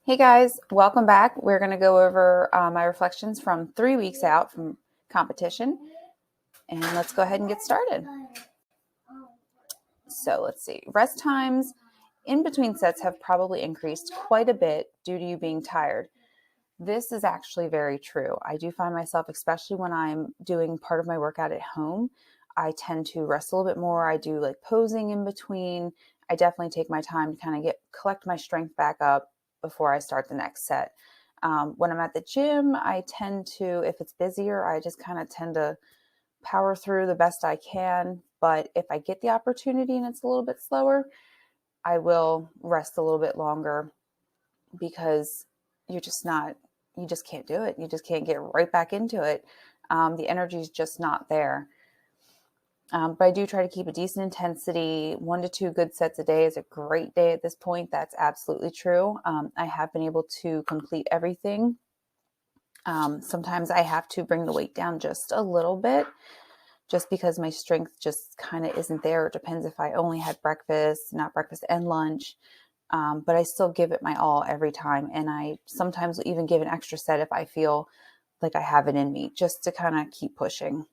Hey guys, welcome back. We're going to go over my reflections from 3 weeks out from competition, and let's go ahead and get started. So let's see. Rest times in between sets have probably increased quite a bit due to you being tired. This is actually very true. I do find myself, especially when I'm doing part of my workout at home, I tend to rest a little bit more. I do like posing in between. I definitely take my time to kind of collect my strength back up before I start the next set. When I'm at the gym, I tend to, if it's busier, I just kind of tend to power through the best I can. But if I get the opportunity and it's a little bit slower, I will rest a little bit longer because you just can't do it. You just can't get right back into it. The energy is just not there. But I do try to keep a decent intensity. 1 to 2 good sets a day is a great day at this point. That's absolutely true. I have been able to complete everything. Sometimes I have to bring the weight down just a little bit just because my strength just kind of isn't there. It depends if I only had not breakfast and lunch. But I still give it my all every time. And I sometimes will even give an extra set if I feel like I have it in me, just to kind of keep pushing.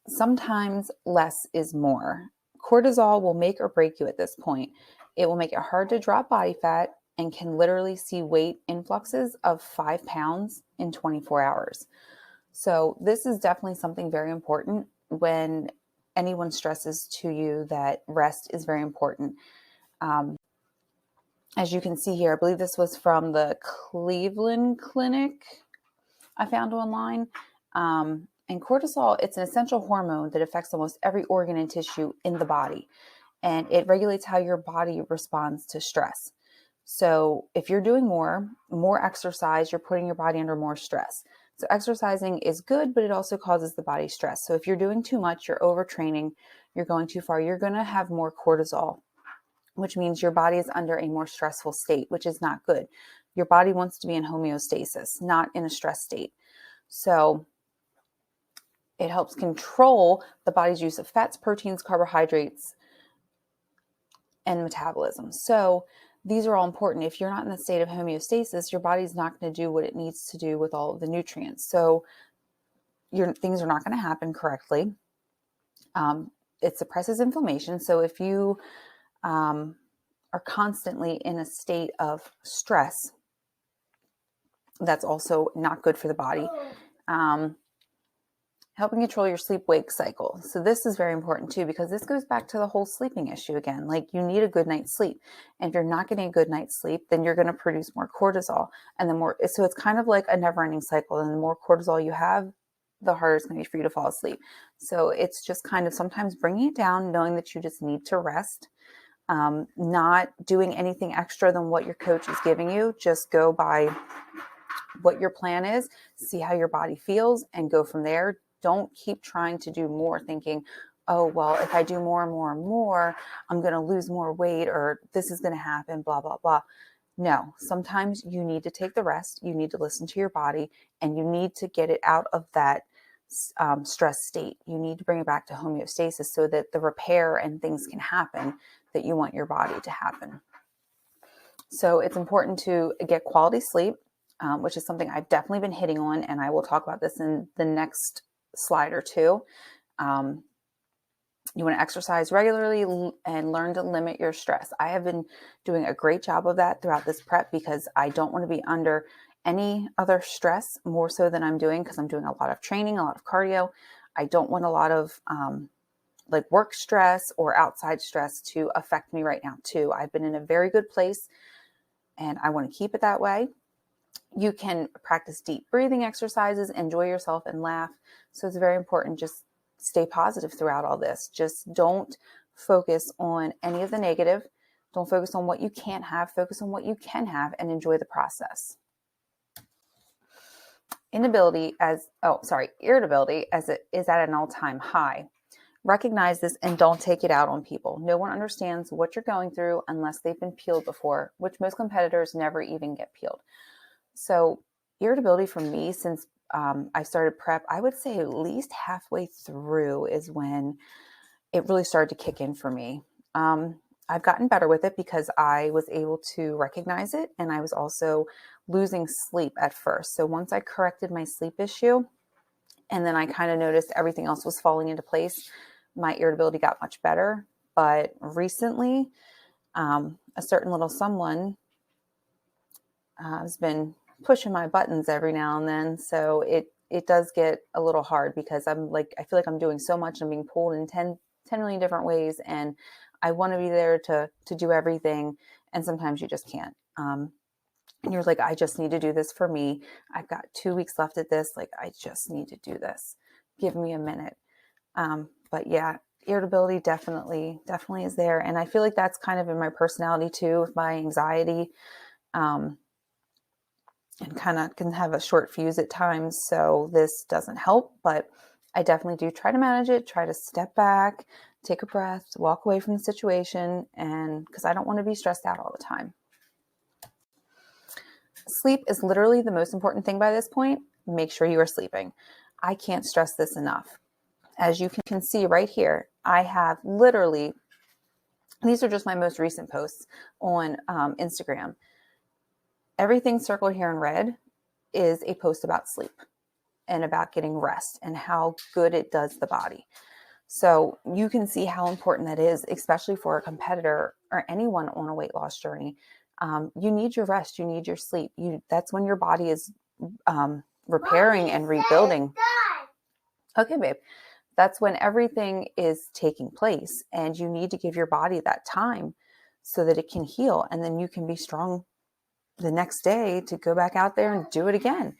Sometimes less is more. Cortisol will make or break you at this point. It will make it hard to drop body fat and can literally see weight influxes of 5 pounds in 24 hours. So this is definitely something very important when anyone stresses to you that rest is very important. As you can see here, I believe this was from the Cleveland Clinic I found online. And cortisol, it's an essential hormone that affects almost every organ and tissue in the body. And it regulates how your body responds to stress. So if you're doing more exercise, you're putting your body under more stress. So exercising is good, but it also causes the body stress. So if you're doing too much, you're overtraining, you're going too far, you're going to have more cortisol, which means your body is under a more stressful state, which is not good. Your body wants to be in homeostasis, not in a stress state. So it helps control the body's use of fats, proteins, carbohydrates, and metabolism. So these are all important. If you're not in a state of homeostasis, your body's not going to do what it needs to do with all of the nutrients. So things are not going to happen correctly. It suppresses inflammation. So if you are constantly in a state of stress, that's also not good for the body. Helping control your sleep-wake cycle. So this is very important too, because this goes back to the whole sleeping issue again. Like, you need a good night's sleep. And if you're not getting a good night's sleep, then you're going to produce more cortisol. And so it's kind of like a never-ending cycle. And the more cortisol you have, the harder it's going to be for you to fall asleep. So it's just kind of sometimes bringing it down, knowing that you just need to rest, not doing anything extra than what your coach is giving you. Just go by what your plan is, see how your body feels, and go from there. Don't keep trying to do more thinking, oh, well, if I do more and more and more, I'm going to lose more weight, or this is going to happen, blah, blah, blah. No, sometimes you need to take the rest. You need to listen to your body, and you need to get it out of that stress state. You need to bring it back to homeostasis so that the repair and things can happen that you want your body to happen. So it's important to get quality sleep, which is something I've definitely been hitting on, and I will talk about this in the next slide or two. You want to exercise regularly and learn to limit your stress. I have been doing a great job of that throughout this prep because I don't want to be under any other stress more so than I'm doing, because I'm doing a lot of training, a lot of cardio. I don't want a lot of like work stress or outside stress to affect me right now too. I've been in a very good place and I want to keep it that way. You can practice deep breathing exercises, enjoy yourself, and laugh. So it's very important. Just stay positive throughout all this. Just don't focus on any of the negative. Don't focus on what you can't have. Focus on what you can have and enjoy the process. Irritability as it is at an all-time high. Recognize this and don't take it out on people. No one understands what you're going through unless they've been peeled before, which most competitors never even get peeled. So irritability for me, since I started prep, I would say at least halfway through is when it really started to kick in for me. I've gotten better with it because I was able to recognize it, and I was also losing sleep at first. So once I corrected my sleep issue, and then I kind of noticed everything else was falling into place, my irritability got much better. But recently, a certain little someone has been pushing my buttons every now and then. So it does get a little hard because I feel like I'm doing so much. I'm being pulled in 10 million different ways, and I want to be there to do everything. And sometimes you just can't. And you're like, I just need to do this for me. I've got 2 weeks left at this. Like, I just need to do this. Give me a minute. But yeah, irritability definitely is there. And I feel like that's kind of in my personality too, with my anxiety. And kind of can have a short fuse at times. So this doesn't help, but I definitely do try to manage it, try to step back, take a breath, walk away from the situation, and because I don't want to be stressed out all the time. Sleep is literally the most important thing by this point. Make sure you are sleeping. I can't stress this enough. As you can see right here, I have literally, these are just my most recent posts on Instagram. Everything circled here in red is a post about sleep and about getting rest and how good it does the body. So you can see how important that is, especially for a competitor or anyone on a weight loss journey. You need your rest. You need your sleep. That's when your body is repairing and rebuilding. Okay, babe. That's when everything is taking place, and you need to give your body that time so that it can heal, and then you can be strong the next day to go back out there and do it again.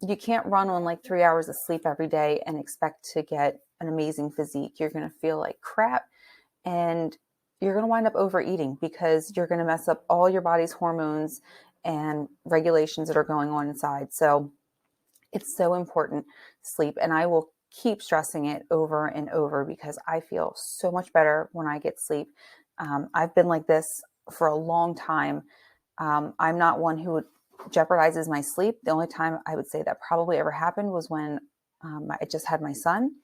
You can't run on like 3 hours of sleep every day and expect to get an amazing physique. You're going to feel like crap, and you're going to wind up overeating because you're going to mess up all your body's hormones and regulations that are going on inside. So it's so important, sleep. And I will keep stressing it over and over because I feel so much better when I get sleep. I've been like this for a long time. I'm not one who jeopardizes my sleep. The only time I would say that probably ever happened was when I just had my son,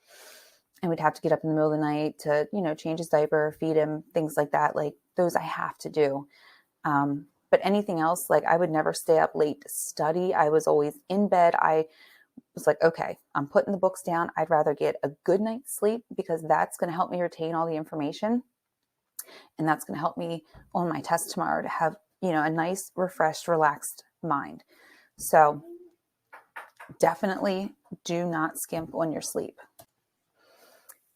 and we'd have to get up in the middle of the night to, change his diaper, feed him, things like that. Like those I have to do. But anything else, like I would never stay up late to study. I was always in bed. I was like, okay, I'm putting the books down. I'd rather get a good night's sleep because that's going to help me retain all the information. And that's going to help me on my test tomorrow to have, a nice, refreshed, relaxed mind. So definitely do not skimp on your sleep.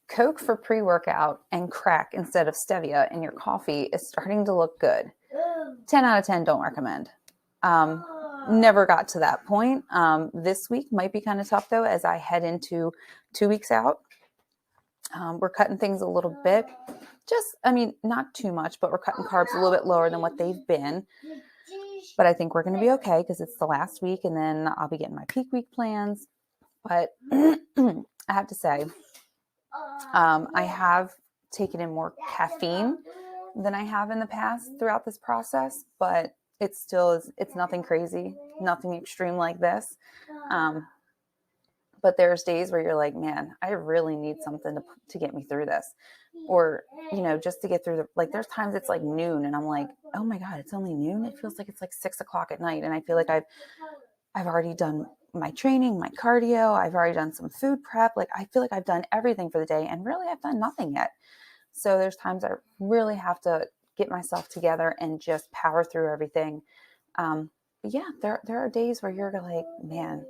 Coke for pre-workout and crack instead of stevia in your coffee is starting to look good. 10 out of 10 don't recommend. Never got to that point. This week might be kind of tough though, as I head into 2 weeks out. We're cutting things a little bit. Not too much, but we're cutting carbs a little bit lower than what they've been. But I think we're going to be okay because it's the last week, and then I'll be getting my peak week plans. But I have to say, I have taken in more caffeine than I have in the past throughout this process, but it's nothing crazy, nothing extreme like this. But there's days where you're like, man, I really need something to get me through this. Or, just to get through there's times it's like noon and I'm like, oh my God, it's only noon. It feels like it's like 6:00 at night. And I feel like I've already done my training, my cardio. I've already done some food prep. Like I feel like I've done everything for the day and really I've done nothing yet. So there's times I really have to get myself together and just power through everything. But yeah, there are days where you're like, man,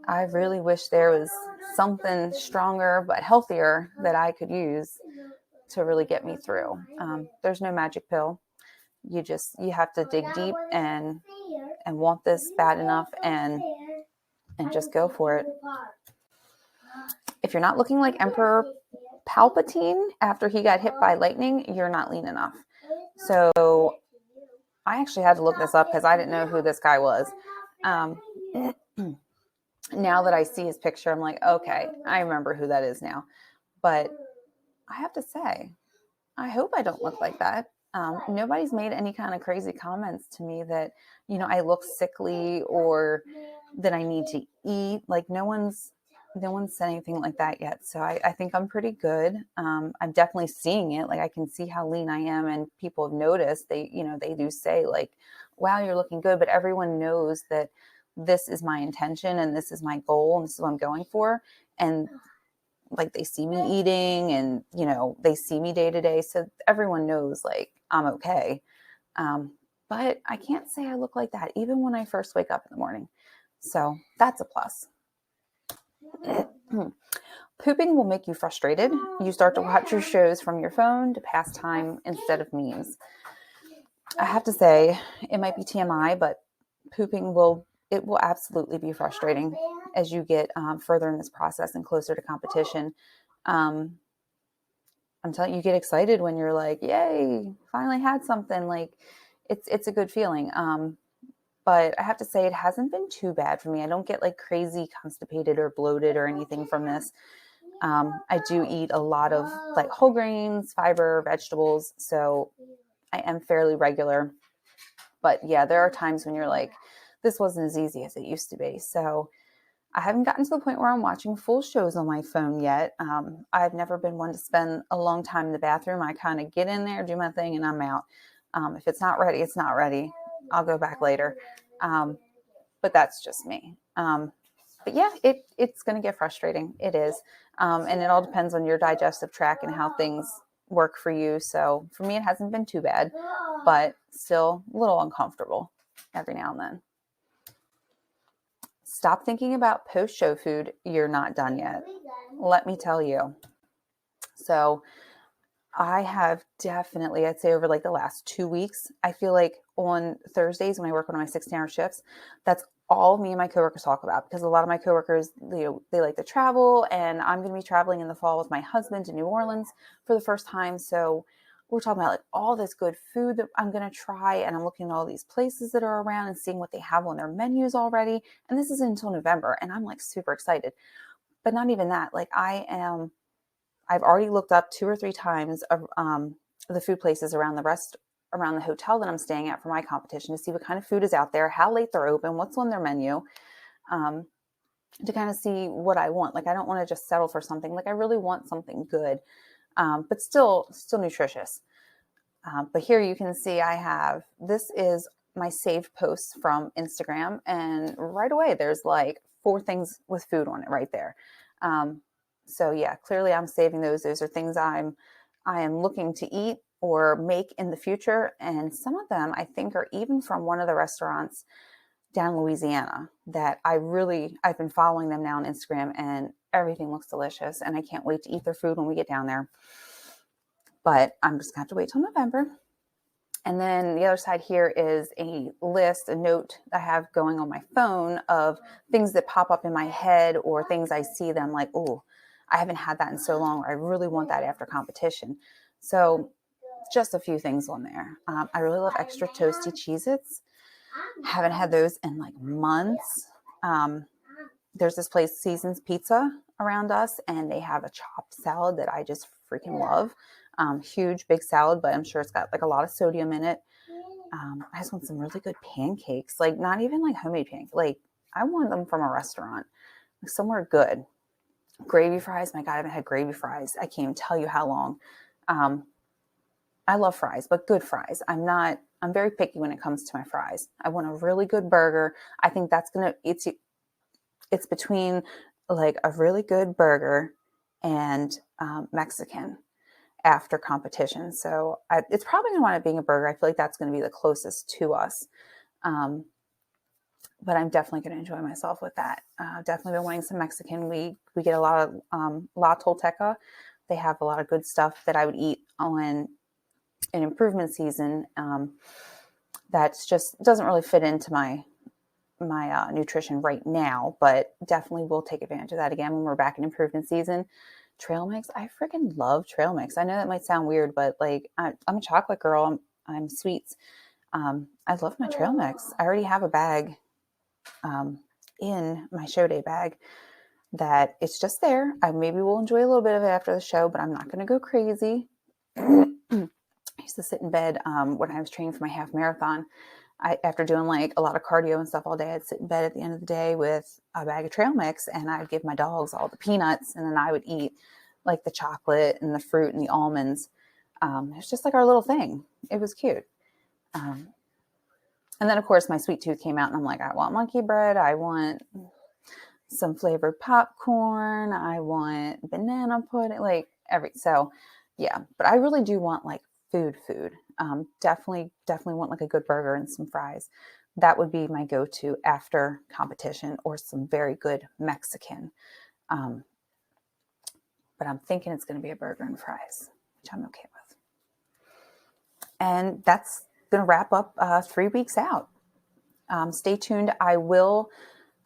I really wish there was something stronger but healthier that I could use to really get me through. There's no magic pill. You have to dig deep and want this bad enough and just go for it. If you're not looking like Emperor Palpatine after he got hit by lightning, you're not lean enough. So I actually had to look this up because I didn't know who this guy was. Now that I see his picture, I'm like, okay, I remember who that is now. But I have to say, I hope I don't look like that. Nobody's made any kind of crazy comments to me that, I look sickly or that I need to eat. Like no one's no one's said anything like that yet. So I think I'm pretty good. I'm definitely seeing it. Like I can see how lean I am, and people have noticed. They do say like, wow, you're looking good. But everyone knows that this is my intention and this is my goal and this is what I'm going for. And like they see me eating and, they see me day to day. So everyone knows like I'm okay. But I can't say I look like that even when I first wake up in the morning. So that's a plus. Pooping will make you frustrated. You start to watch your shows from your phone to pass time instead of memes. I have to say, it might be TMI, but pooping will absolutely be frustrating as you get further in this process and closer to competition. I'm telling you, you get excited when you're like, "Yay, finally had something!" Like, it's a good feeling. But I have to say, it hasn't been too bad for me. I don't get like crazy constipated or bloated or anything from this. I do eat a lot of like whole grains, fiber, vegetables, so I am fairly regular. But yeah, there are times when you're like, this wasn't as easy as it used to be. So I haven't gotten to the point where I'm watching full shows on my phone yet. I've never been one to spend a long time in the bathroom. I kind of get in there, do my thing, and I'm out. If it's not ready, it's not ready. I'll go back later. But that's just me. But yeah, it's going to get frustrating. It is. And it all depends on your digestive tract and how things work for you. So for me, it hasn't been too bad, but still a little uncomfortable every now and then. Stop thinking about post-show food. You're not done yet. Let me tell you. So I have definitely, I'd say over like the last 2 weeks, I feel like on Thursdays when I work one of my 16-hour shifts, that's all me and my coworkers talk about, because a lot of my coworkers, they like to travel, and I'm going to be traveling in the fall with my husband to New Orleans for the first time. So we're talking about like all this good food that I'm going to try, and I'm looking at all these places that are around and seeing what they have on their menus already. And this is until November, and I'm like super excited. But not even that. Like I've already looked up 2 or 3 times of the food places around the hotel that I'm staying at for my competition to see what kind of food is out there, how late they're open, what's on their menu, to kind of see what I want. Like I don't want to just settle for something. Like I really want something good, but still nutritious. But here you can see this is my saved posts from Instagram, and right away there's like 4 things with food on it right there. So yeah, clearly I'm saving those. Those are things I am looking to eat or make in the future. And some of them I think are even from one of the restaurants down in Louisiana that I've been following them now on Instagram, and everything looks delicious. And I can't wait to eat their food when we get down there. But I'm just gonna have to wait till November. And then the other side here is a note I have going on my phone of things that pop up in my head or things I see them like, oh, I haven't had that in so long, or I really want that after competition. So just a few things on there. I really love extra toasty Cheez-Its. Haven't had those in like months. There's this place, Seasons Pizza, around us, and they have a chopped salad that I just freaking love. Huge, big salad, but I'm sure it's got like a lot of sodium in it. I just want some really good pancakes, like not even like homemade pancakes. Like I want them from a restaurant, like somewhere good. Gravy fries, my God, I haven't had gravy fries. I can't even tell you how long. I love fries, but good fries. I'm very picky when it comes to my fries. I want a really good burger. I think it's between like a really good burger and Mexican after competition. So it's probably going to wind up being a burger. I feel like that's going to be the closest to us. But I'm definitely going to enjoy myself with that. Definitely been wanting some Mexican. We get a lot of La Tolteca. They have a lot of good stuff that I would eat on an improvement season. That's just doesn't really fit into my nutrition right now, but definitely will take advantage of that again when we're back in improvement season. Trail mix, I freaking love trail mix. I know that might sound weird, but like I'm a chocolate girl. I'm sweets. I love my trail mix. I already have a bag in my show day bag that it's just there. I maybe will enjoy a little bit of it after the show, but I'm not going to go crazy. I used to sit in bed when I was training for my half marathon. After doing like a lot of cardio and stuff all day, I'd sit in bed at the end of the day with a bag of trail mix, and I'd give my dogs all the peanuts, and then I would eat like the chocolate and the fruit and the almonds. It's just like our little thing. It was cute. And then of course my sweet tooth came out, and I'm like, I want monkey bread. I want some flavored popcorn. I want banana pudding, like so yeah, but I really do want like food. Definitely want like a good burger and some fries. That would be my go-to after competition, or some very good Mexican. But I'm thinking it's going to be a burger and fries, which I'm okay with. And that's going to wrap up 3 weeks out. Stay tuned. I will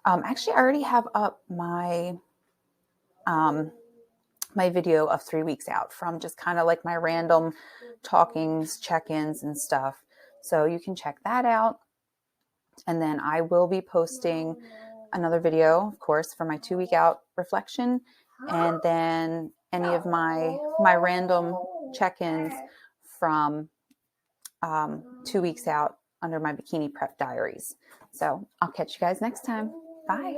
actually, I already have up my my video of 3 weeks out, from just kind of like my random talkings, check-ins and stuff. So you can check that out. And then I will be posting another video, of course, for my 2 week out reflection. And then any of my random check-ins from 2 weeks out under my bikini prep diaries. So I'll catch you guys next time. Bye.